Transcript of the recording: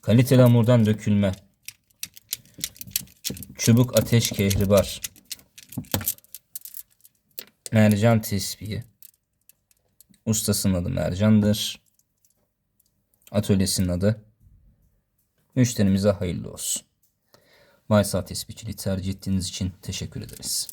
Kaliteli hamurdan dökülme. Çubuk ateş kehribar. Mercan tespihi. Ustasının adı Mercan'dır. Atölyesinin adı. Müşterimize hayırlı olsun. Baysal Tespihçiliği tercih ettiğiniz için teşekkür ederiz.